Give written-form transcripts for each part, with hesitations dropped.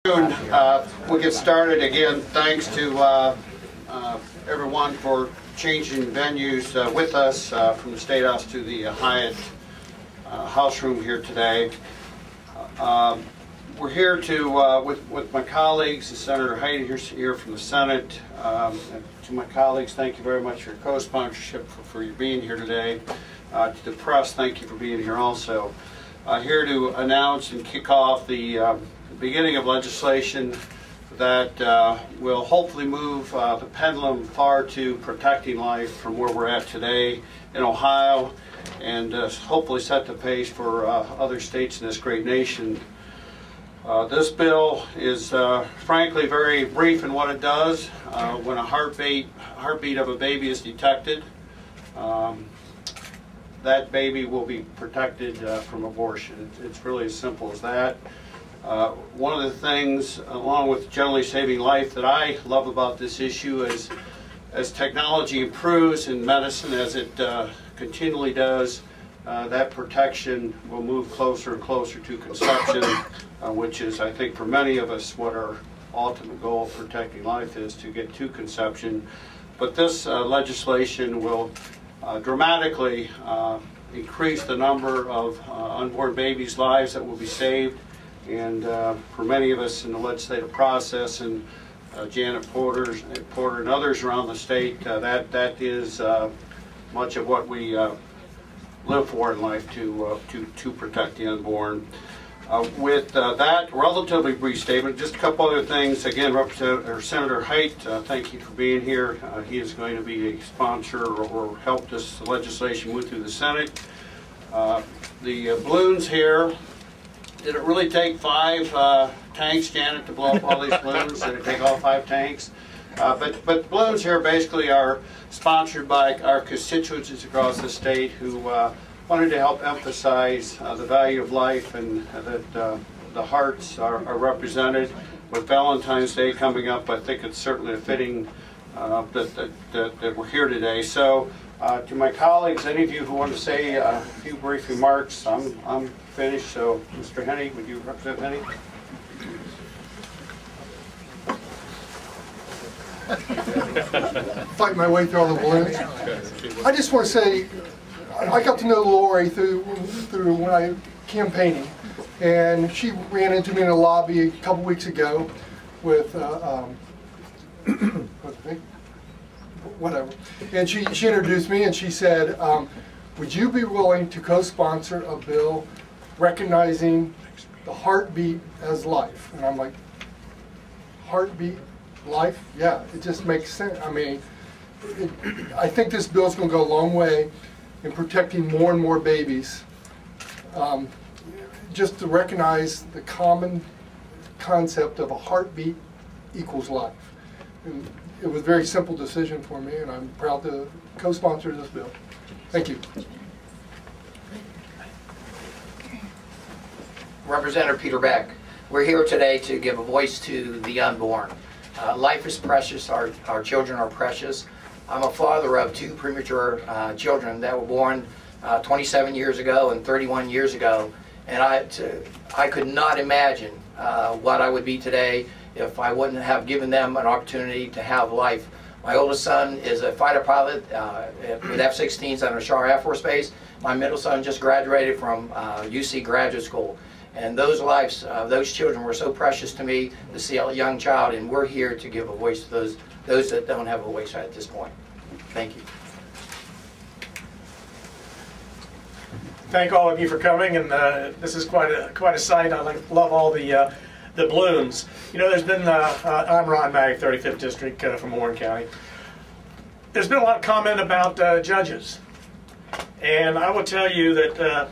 We'll get started again. Thanks to everyone for changing venues with us from the State House to the Hyatt House Room here today. We're here to, with my colleagues, Senator Haehnle here from the Senate. To my colleagues, thank you very much for your co-sponsorship, for your being here today. To the press, thank you for being here also. Here to announce and kick off the beginning of legislation that will hopefully move the pendulum far to protecting life from where we're at today in Ohio, and hopefully set the pace for other states in this great nation. This bill is frankly very brief in what it does. When a heartbeat of a baby is detected, that baby will be protected from abortion. It's really as simple as that. One of the things, along with generally saving life, that I love about this issue is as technology improves in medicine, as it continually does, that protection will move closer and closer to conception, which is, I think, for many of us, what our ultimate goal of protecting life is, to get to conception. But this legislation will dramatically increase the number of unborn babies' lives that will be saved. And for many of us in the legislative process, and Janet Porter and others around the state, that is much of what we live for in life, to protect the unborn. With that relatively brief statement, just a couple other things. Again, Senator Haehnle, thank you for being here. He is going to be a sponsor or help this legislation move through the Senate. The balloons here. Did it really take 5 tanks, Janet, to blow up all these balloons? Did it take all 5 tanks? But balloons here basically are sponsored by our constituencies across the state who wanted to help emphasize the value of life, and that the hearts are represented. With Valentine's Day coming up, I think it's certainly a fitting that we're here today. So to my colleagues, any of you who want to say a few brief remarks, I'm finished. So Mr. Henney, would you represent Henney? Fight my way through all the balloons. I just want to say, I got to know Lori through when I campaigning, and she ran into me in a lobby a couple weeks ago with whatever, and she introduced me, and she said, would you be willing to co-sponsor a bill recognizing the heartbeat as life? And I'm like, heartbeat, life? Yeah, it just makes sense. I mean, I think this bill's going to go a long way in protecting more and more babies. Just to recognize the common concept of a heartbeat equals life. And it was a very simple decision for me, and I'm proud to co-sponsor this bill. Thank you. Representative Peter Beck. We're here today to give a voice to the unborn. Life is precious. Our children are precious. I'm a father of 2 premature children that were born 27 years ago and 31 years ago, and I could not imagine what I would be today if I wouldn't have given them an opportunity to have life. My oldest son is a fighter pilot with F-16s on Shar Air Force Base. My middle son just graduated from UC Graduate School. And those lives, those children were so precious to me to see a young child, and we're here to give a voice to those that don't have a voice at this point. Thank you. Thank all of you for coming, and this is quite a sight. I love all the balloons. You know, there's been, I'm Ron Maag, 35th District from Warren County. There's been a lot of comment about judges, and I will tell you that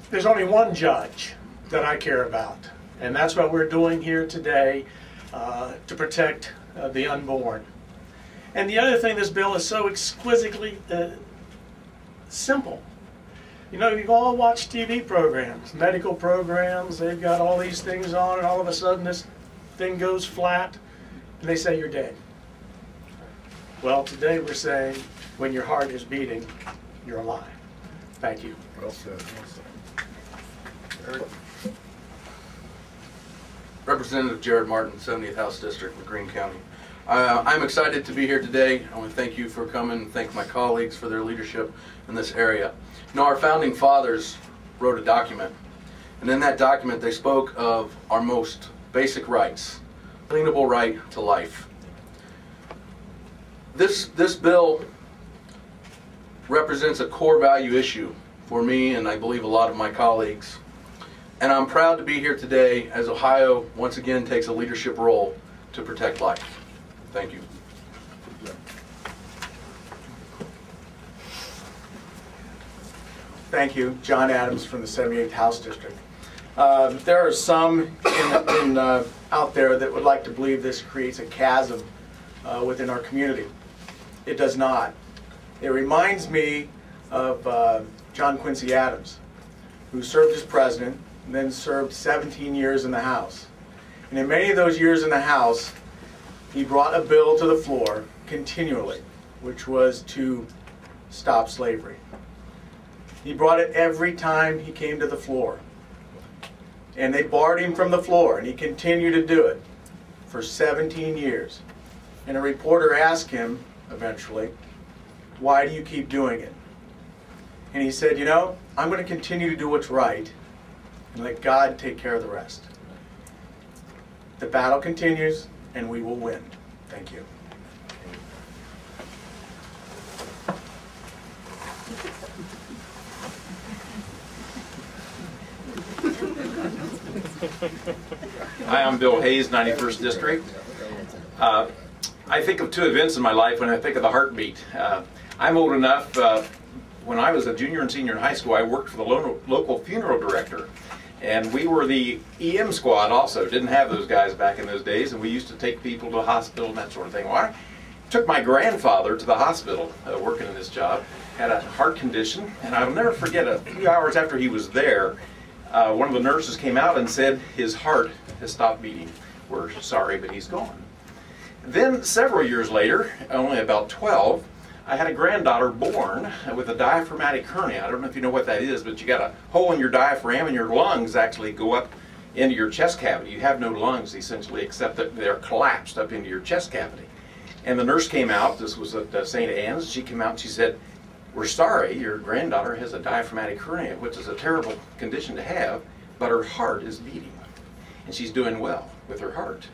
there's only one judge that I care about, and that's what we're doing here today to protect the unborn. And the other thing, this bill is so exquisitely simple. You know, you've all watched TV programs, medical programs, they've got all these things on, and all of a sudden this thing goes flat, and they say you're dead. Well, today we're saying when your heart is beating, you're alive. Thank you. Well said. Well said. Eric? Representative Jared Martin, 70th House District of Greene County. I'm excited to be here today. I want to thank you for coming and thank my colleagues for their leadership in this area. You know, our founding fathers wrote a document, and in that document they spoke of our most basic rights, alienable right to life. This bill represents a core value issue for me and I believe a lot of my colleagues. And I'm proud to be here today as Ohio once again takes a leadership role to protect life. Thank you. Thank you. John Adams from the 78th House District. There are some out there that would like to believe this creates a chasm within our community. It does not. It reminds me of John Quincy Adams, who served as president and then served 17 years in the House. And in many of those years in the House, he brought a bill to the floor continually, which was to stop slavery. He brought it every time he came to the floor. And they barred him from the floor, and he continued to do it for 17 years. And a reporter asked him, eventually, why do you keep doing it? And he said, you know, I'm going to continue to do what's right and let God take care of the rest. The battle continues, and we will win. Thank you. Hi, I'm Bill Hayes, 91st District. I think of two events in my life when I think of the heartbeat. I'm old enough, when I was a junior and senior in high school, I worked for the local funeral director. And we were the EM squad also. Didn't have those guys back in those days, and we used to take people to the hospital and that sort of thing. Well, I took my grandfather to the hospital working in this job, had a heart condition, and I'll never forget, a few hours after he was there, one of the nurses came out and said his heart has stopped beating. We're sorry, but he's gone. Then several years later, only about 12, I had a granddaughter born with a diaphragmatic hernia. I don't know if you know what that is, but you got a hole in your diaphragm and your lungs actually go up into your chest cavity. You have no lungs essentially, except that they're collapsed up into your chest cavity. And the nurse came out, this was at St. Anne's, she came out and she said, we're sorry, your granddaughter has a diaphragmatic hernia, which is a terrible condition to have, but her heart is beating. And she's doing well with her heart.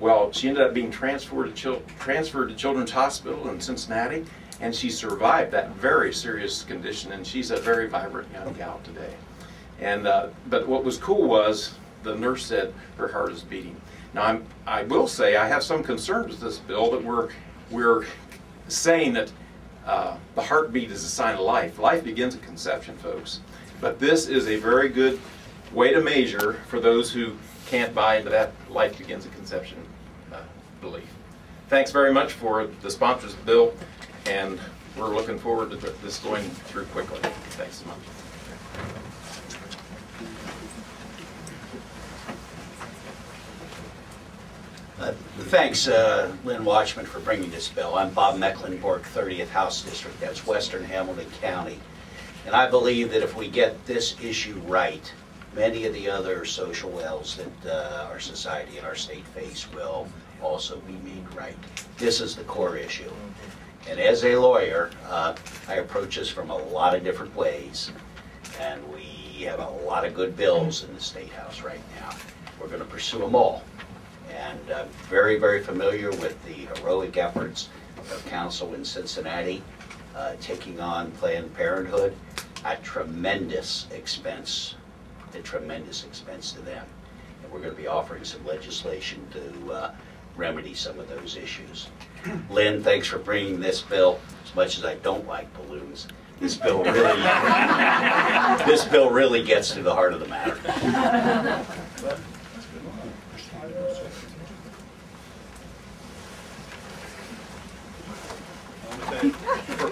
Well, she ended up being transferred to Children's Hospital in Cincinnati, and she survived that very serious condition, and she's a very vibrant young gal today. And but what was cool was the nurse said her heart is beating. Now, I will say I have some concerns with this bill that we're saying that the heartbeat is a sign of life. Life begins at conception, folks. But this is a very good way to measure for those who can't buy into that life begins at conception belief. Thanks very much for the sponsors of the bill, and we're looking forward to this going through quickly. Thanks so much. Thanks, Lynn Wachtmann, for bringing this bill. I'm Bob Mecklenburg, 30th House District. That's Western Hamilton County. And I believe that if we get this issue right, many of the other social ills that our society and our state face will also be made right. This is the core issue. And as a lawyer, I approach this from a lot of different ways. And we have a lot of good bills in the State House right now. We're going to pursue them all. And I'm very, very familiar with the heroic efforts of council in Cincinnati taking on Planned Parenthood at tremendous expense to them. And we're going to be offering some legislation to remedy some of those issues. Lynn, thanks for bringing this bill. As much as I don't like balloons, this bill really gets to the heart of the matter.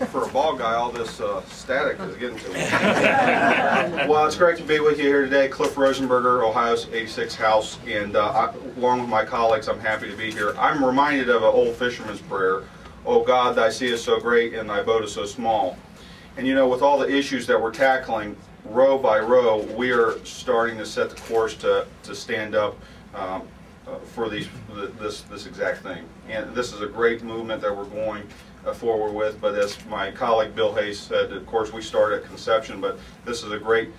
For a ball guy, all this static is getting to me. Well, it's great to be with you here today. Cliff Rosenberger, Ohio's 86th House, and along with my colleagues, I'm happy to be here. I'm reminded of an old fisherman's prayer, "Oh God, thy sea is so great and thy boat is so small." And you know, with all the issues that we're tackling, row by row, we are starting to set the course to stand up for this exact thing. And this is a great movement that we're going forward with, but as my colleague Bill Hayes said, of course we start at conception, but this is a great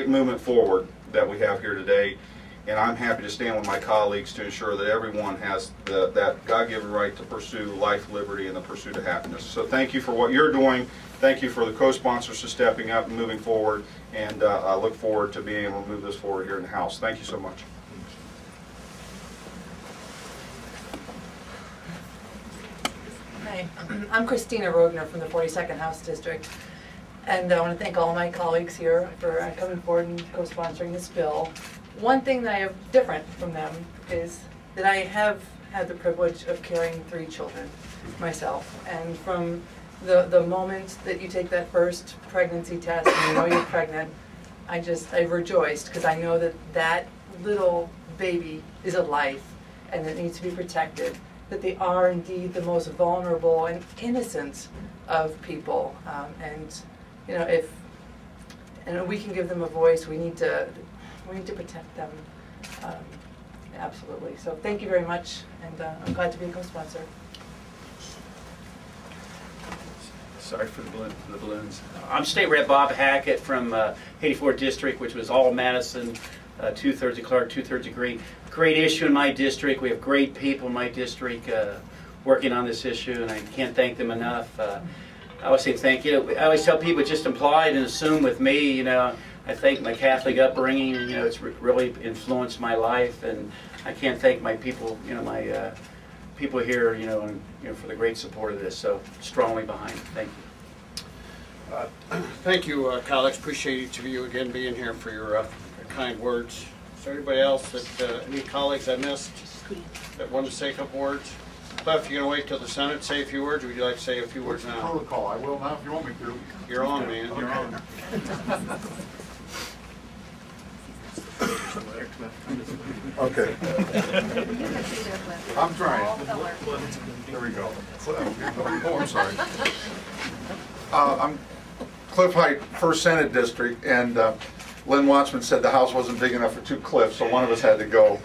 movement forward that we have here today. And I'm happy to stand with my colleagues to ensure that everyone has that God-given right to pursue life, liberty, and the pursuit of happiness. So thank you for what you're doing. Thank you for the co-sponsors for stepping up and moving forward. And I look forward to being able to move this forward here in the House. Thank you so much. Hi, I'm Kristina Regner from the 42nd House District. And I want to thank all my colleagues here for coming forward and co-sponsoring this bill. One thing that I have different from them is that I have had the privilege of carrying 3 children myself. And from the moment that you take that first pregnancy test and you know you're pregnant, I rejoiced because I know that that little baby is a life and it needs to be protected, that they are indeed the most vulnerable and innocent of people. And you know, if we can give them a voice, we need to protect them, absolutely. So thank you very much, and I'm glad to be a co-sponsor. Sorry for the balloons. I'm State Rep Bob Hackett from 84th District, which was all Madison, 2/3 of Clark, 2/3 of Greene. Great issue in my district. We have great people in my district working on this issue, and I can't thank them enough. I always say thank you. I always tell people just implied and assume with me, you know, I think my Catholic upbringing, you know, it's really influenced my life, and I can't thank my people, you know, my people here, you know, and for the great support of this. So strongly behind. Thank you. Thank you, colleagues. Appreciate each of you again being here for your kind words. Is there anybody else that any colleagues I missed that wanted to say a couple words? Cliff, you gonna wait till the Senate say a few words, or would you like to say a few words now? Protocol. I will now if you want me to. You're on, man. Okay. You're on. Okay. I'm trying. There we go. Oh, I'm sorry. I'm Cliff Height, 1st Senate District, and Lynn Wachtmann said the house wasn't big enough for 2 Cliffs, so one of us had to go.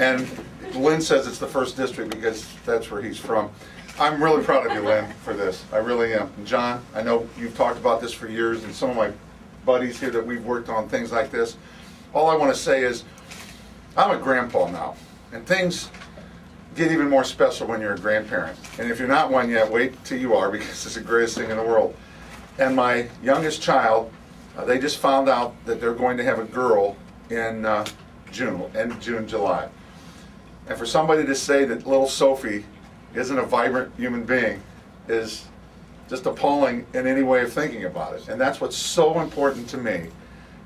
And Lynn says it's the 1st District because that's where he's from. I'm really proud of you, Lynn, for this. I really am. And John, I know you've talked about this for years, and some of my buddies here that we've worked on things like this. All I want to say is, I'm a grandpa now, and things get even more special when you're a grandparent. And if you're not one yet, wait till you are, because it's the greatest thing in the world. And my youngest child, they just found out that they're going to have a girl in end June, July. And for somebody to say that little Sophie isn't a vibrant human being is just appalling in any way of thinking about it. And that's what's so important to me.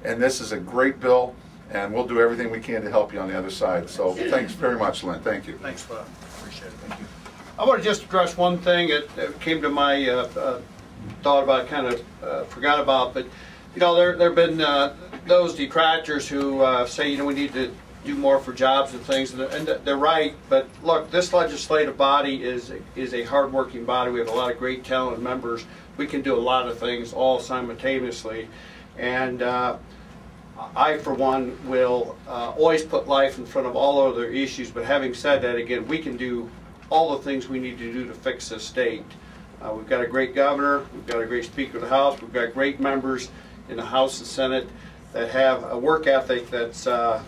And this is a great bill, and we'll do everything we can to help you on the other side. So thanks very much, Lynn. Thank you. Thanks, Bob. Appreciate it. Thank you. I want to just address one thing that came to my thought about, kind of forgot about, but you know, there have been those detractors who say, you know, we need to do more for jobs and things, and they're right. But look, this legislative body is a hard-working body. We have a lot of great, talented members. We can do a lot of things all simultaneously, and I, for one, will always put life in front of all other issues. But having said that, again, we can do all the things we need to do to fix this state. We've got a great governor. We've got a great Speaker of the House. We've got great members in the House and Senate that have a work ethic that's a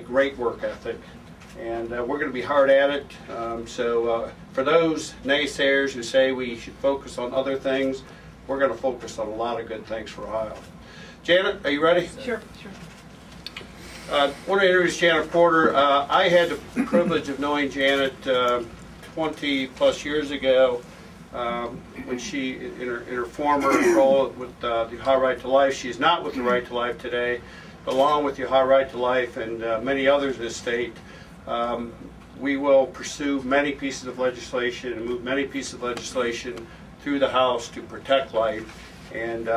great work ethic. And we're going to be hard at it. So for those naysayers who say we should focus on other things, we're going to focus on a lot of good things for Ohio. Janet, are you ready? Sure. I want to introduce Janet Porter. I had the privilege of knowing Janet 20 plus years ago when she, in her former role with the Ohio Right to Life. She is not with the Right to Life today, but along with the Ohio Right to Life and many others in this state, we will pursue many pieces of legislation and move many pieces of legislation through the House to protect life. And